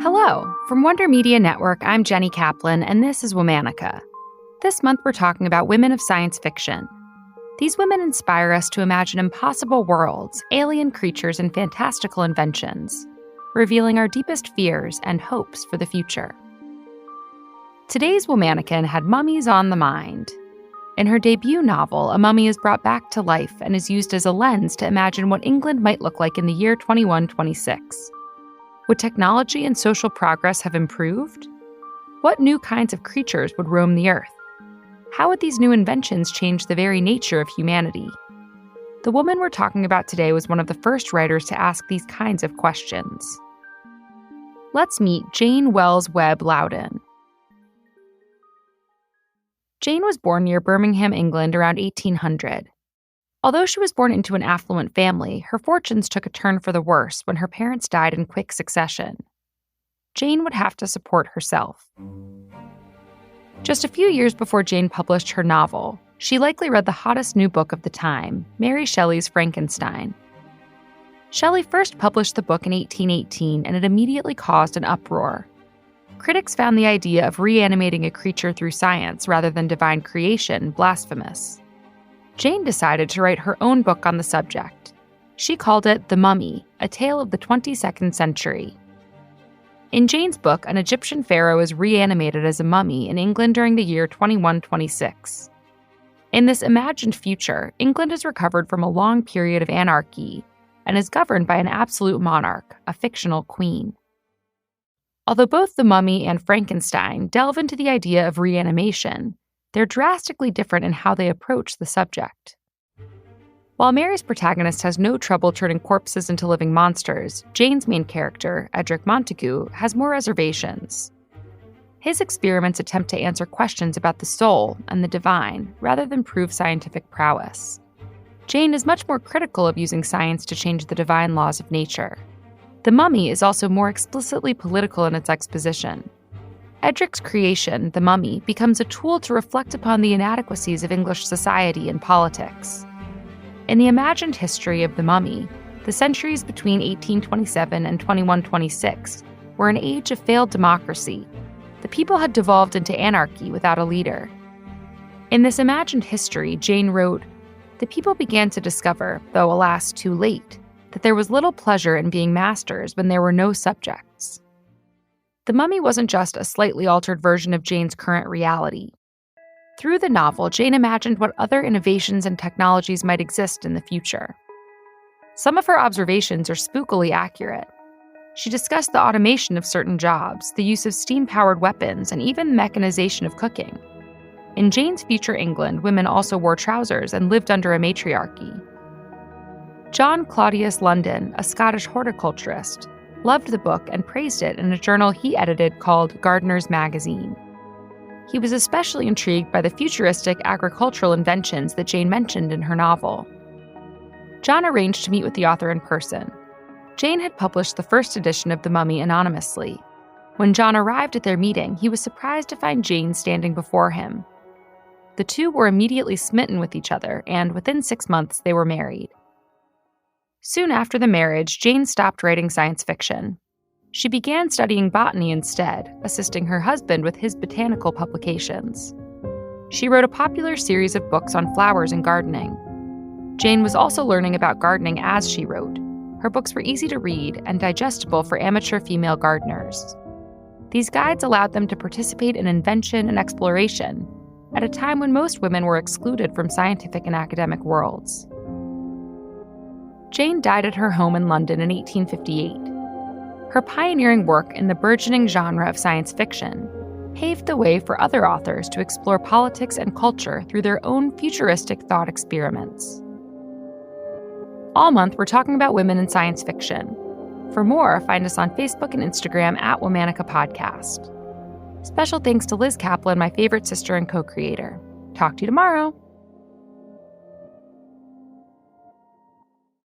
Hello, from Wonder Media Network, I'm Jenny Kaplan, and this is Womanica. This month we're talking about women of science fiction. These women inspire us to imagine impossible worlds, alien creatures, and fantastical inventions, revealing our deepest fears and hopes for the future. Today's Womanican had mummies on the mind. In her debut novel, a mummy is brought back to life and is used as a lens to imagine what England might look like in the year 2126. Would technology and social progress have improved? What new kinds of creatures would roam the earth? How would these new inventions change the very nature of humanity? The woman we're talking about today was one of the first writers to ask these kinds of questions. Let's meet Jane Wells Webb Loudon. Jane was born near Birmingham, England around 1800. Although she was born into an affluent family, her fortunes took a turn for the worse when her parents died in quick succession. Jane would have to support herself. Just a few years before Jane published her novel, she likely read the hottest new book of the time, Mary Shelley's Frankenstein. Shelley first published the book in 1818, and it immediately caused an uproar. Critics found the idea of reanimating a creature through science rather than divine creation blasphemous. Jane decided to write her own book on the subject. She called it The Mummy, a tale of the 22nd century. In Jane's book, an Egyptian pharaoh is reanimated as a mummy in England during the year 2126. In this imagined future, England has recovered from a long period of anarchy and is governed by an absolute monarch, a fictional queen. Although both The Mummy and Frankenstein delve into the idea of reanimation, they're drastically different in how they approach the subject. While Mary's protagonist has no trouble turning corpses into living monsters, Jane's main character, Edric Montagu, has more reservations. His experiments attempt to answer questions about the soul and the divine, rather than prove scientific prowess. Jane is much more critical of using science to change the divine laws of nature. The Mummy is also more explicitly political in its exposition. Edric's creation, The Mummy, becomes a tool to reflect upon the inadequacies of English society and politics. In the imagined history of The Mummy, the centuries between 1827 and 2126 were an age of failed democracy. The people had devolved into anarchy without a leader. In this imagined history, Jane wrote, "The people began to discover, though alas too late, that there was little pleasure in being masters when there were no subjects." The Mummy wasn't just a slightly altered version of Jane's current reality. Through the novel, Jane imagined what other innovations and technologies might exist in the future. Some of her observations are spookily accurate. She discussed the automation of certain jobs, the use of steam-powered weapons, and even mechanization of cooking. In Jane's future England, women also wore trousers and lived under a matriarchy. John Claudius London, a Scottish horticulturist, loved the book and praised it in a journal he edited called Gardener's Magazine. He was especially intrigued by the futuristic agricultural inventions that Jane mentioned in her novel. John arranged to meet with the author in person. Jane had published the first edition of The Mummy anonymously. When John arrived at their meeting, he was surprised to find Jane standing before him. The two were immediately smitten with each other, and within 6 months they were married. Soon after the marriage, Jane stopped writing science fiction. She began studying botany instead, assisting her husband with his botanical publications. She wrote a popular series of books on flowers and gardening. Jane was also learning about gardening as she wrote. Her books were easy to read and digestible for amateur female gardeners. These guides allowed them to participate in invention and exploration at a time when most women were excluded from scientific and academic worlds. Jane died at her home in London in 1858. Her pioneering work in the burgeoning genre of science fiction paved the way for other authors to explore politics and culture through their own futuristic thought experiments. All month, we're talking about women in science fiction. For more, find us on Facebook and Instagram at Womanica Podcast. Special thanks to Liz Kaplan, my favorite sister and co-creator. Talk to you tomorrow.